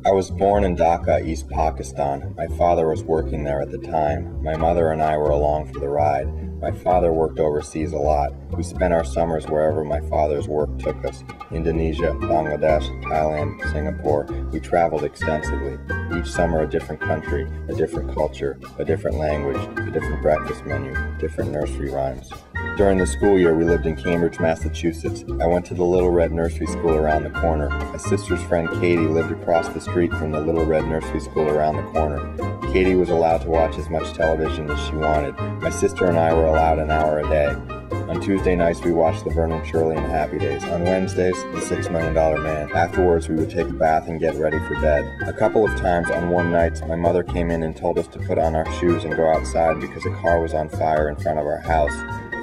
I was born in Dhaka, East Pakistan. My father was working there at the time. My mother and I were along for the ride. My father worked overseas a lot. We spent our summers wherever my father's work took us. Indonesia, Bangladesh, Thailand, Singapore. We traveled extensively. Each summer a different country, a different culture, a different language, a different breakfast menu, different nursery rhymes. During the school year, we lived in Cambridge, Massachusetts. I went to the Little Red Nursery School around the corner. My sister's friend Katie lived across the street from the Little Red Nursery School around the corner. Katie was allowed to watch as much television as she wanted. My sister and I were allowed an hour a day. On Tuesday nights, we watched Laverne and Shirley and Happy Days. On Wednesdays, The $6 Million Man. Afterwards, we would take a bath and get ready for bed. A couple of times on warm nights, my mother came in and told us to put on our shoes and go outside because a car was on fire in front of our house.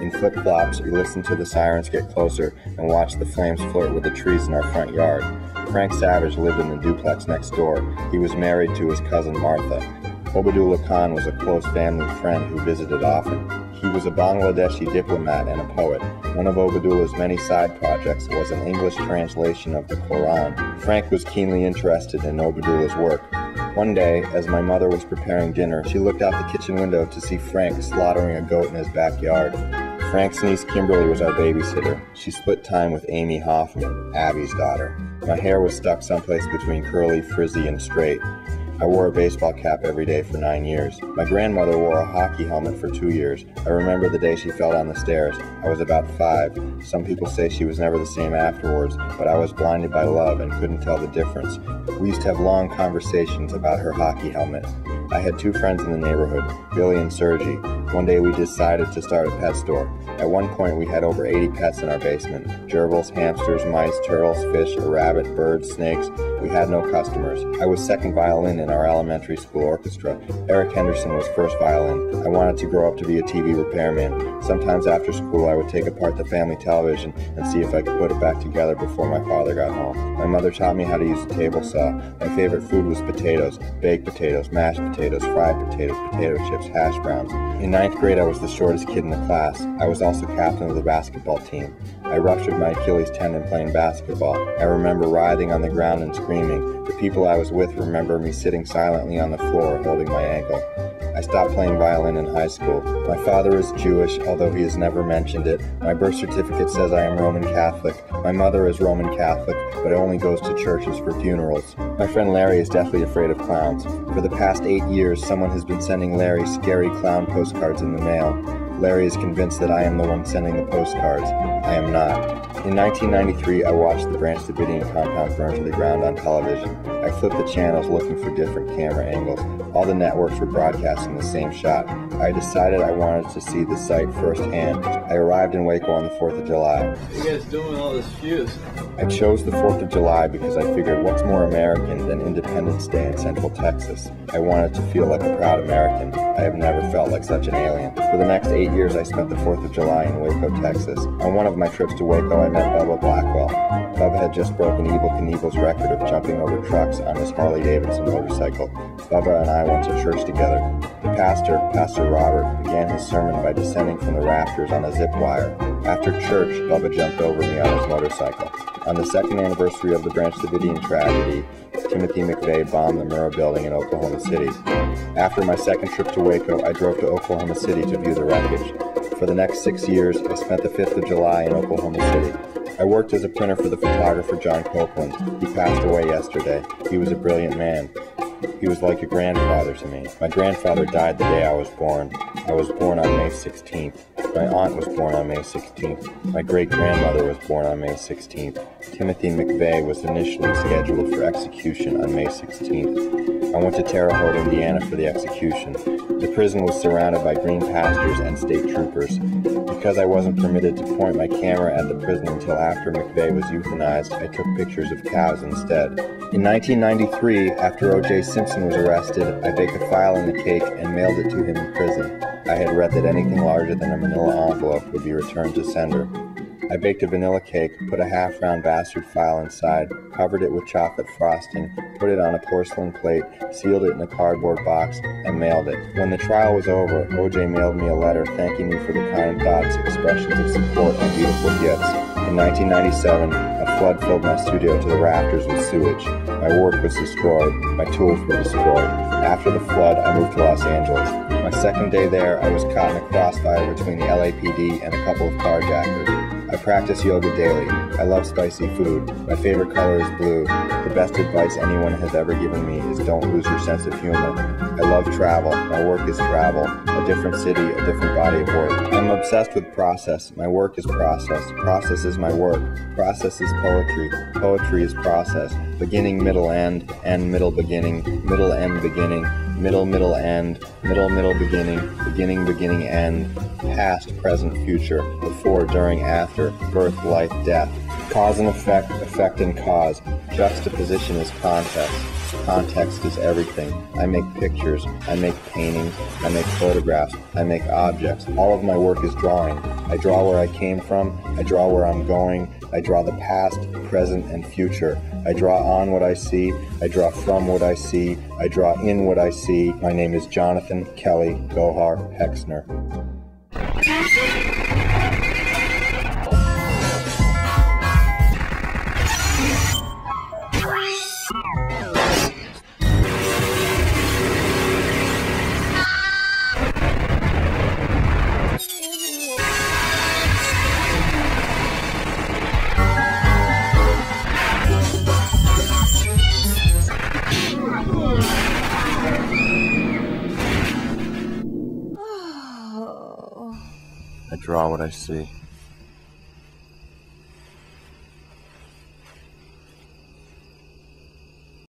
In flip-flops, we listened to the sirens get closer and watched the flames flirt with the trees in our front yard. Frank Savage lived in the duplex next door. He was married to his cousin Martha. Obadullah Khan was a close family friend who visited often. He was a Bangladeshi diplomat and a poet. One of Obadullah's many side projects was an English translation of the Quran. Frank was keenly interested in Obadullah's work. One day, as my mother was preparing dinner, she looked out the kitchen window to see Frank slaughtering a goat in his backyard. Frank's niece Kimberly was our babysitter. She split time with Amy Hoffman, Abby's daughter. My hair was stuck someplace between curly, frizzy, and straight. I wore a baseball cap every day for 9 years. My grandmother wore a hockey helmet for 2 years. I remember the day she fell down the stairs. I was about 5. Some people say she was never the same afterwards, but I was blinded by love and couldn't tell the difference. We used to have long conversations about her hockey helmet. I had 2 friends in the neighborhood, Billy and Sergi. One day we decided to start a pet store. At one point we had over 80 pets in our basement. Gerbils, hamsters, mice, turtles, fish, a rabbit, birds, snakes. We had no customers. I was second violin in our elementary school orchestra. Eric Henderson was first violin. I wanted to grow up to be a TV repairman. Sometimes after school I would take apart the family television and see if I could put it back together before my father got home. My mother taught me how to use a table saw. My favorite food was potatoes, baked potatoes, mashed potatoes, fried potatoes, potato chips, hash browns. In 9th grade I was the shortest kid in the class. I was also captain of the basketball team. I ruptured my Achilles tendon playing basketball. I remember writhing on the ground and screaming. The people I was with remember me sitting silently on the floor holding my ankle. I stopped playing violin in high school. My father is Jewish, although he has never mentioned it. My birth certificate says I am Roman Catholic. My mother is Roman Catholic, but only goes to churches for funerals. My friend Larry is deathly afraid of clowns. For the past 8 years, someone has been sending Larry scary clown postcards in the mail. Larry is convinced that I am the one sending the postcards. I am not. In 1993, I watched the Branch Davidian compound burn to the ground on television. I flipped the channels looking for different camera angles. All the networks were broadcasting the same shot. I decided I wanted to see the site firsthand. I arrived in Waco on the 4th of July. What are you guys doing all this fuse? I chose the 4th of July because I figured what's more American than Independence Day in Central Texas. I wanted to feel like a proud American. I have never felt like such an alien. For the next 8 years, I spent the 4th of July in Waco, Texas. On one of my trips to Waco, I met Bubba Blackwell. Bubba had just broken Evel Knievel's record of jumping over trucks on his Harley-Davidson motorcycle. Bubba and I went to church together. The pastor, Pastor Robert, began his sermon by descending from the rafters on a zip wire. After church, Bubba jumped over me on his motorcycle. On the 2nd anniversary of the Branch Davidian tragedy, Timothy McVeigh bombed the Murrah building in Oklahoma City. After my second trip to Waco, I drove to Oklahoma City to view the wreckage. For the next 6 years, I spent the 5th of July in Oklahoma City. I worked as a printer for the photographer John Copeland. He passed away yesterday. He was a brilliant man. He was like a grandfather to me. My grandfather died the day I was born. I was born on May 16th. My aunt was born on May 16th. My great-grandmother was born on May 16th. Timothy McVeigh was initially scheduled for execution on May 16th. I went to Terre Haute, Indiana for the execution. The prison was surrounded by green pastures and state troopers. Because I wasn't permitted to point my camera at the prison until after McVeigh was euthanized, I took pictures of cows instead. In 1993, after O.J. Simpson was arrested, I baked a file in the cake and mailed it to him in prison. I had read that anything larger than a manila envelope would be returned to sender. I baked a vanilla cake, put a half-round bastard file inside, covered it with chocolate frosting, put it on a porcelain plate, sealed it in a cardboard box, and mailed it. When the trial was over, O.J. mailed me a letter thanking me for the kind thoughts, expressions of support, and beautiful gifts. In 1997, a flood filled my studio to the rafters with sewage. My work was destroyed. My tools were destroyed. After the flood, I moved to Los Angeles. My second day there, I was caught in a crossfire between the LAPD and a couple of carjackers. I practice yoga daily. I love spicy food. My favorite color is blue. The best advice anyone has ever given me is don't lose your sense of humor. I love travel. My work is travel. A different city, a different body of work. I'm obsessed with process. My work is process. Process is my work. Process is poetry. Poetry is process. Beginning, middle, end middle, beginning, middle, end, beginning, middle, middle, end, middle, middle, beginning, beginning, beginning, end, past, present, future, before, during, after, birth, life, death. Cause and effect, effect and cause. Juxtaposition is context. Context is everything. I make pictures, I make paintings, I make photographs, I make objects. All of my work is drawing. I draw where I came from, I draw where I'm going, I draw the past, present, and future. I draw on what I see, I draw from what I see, I draw in what I see. My name is Jonathan Kelly Gohar Hexner. I draw what I see.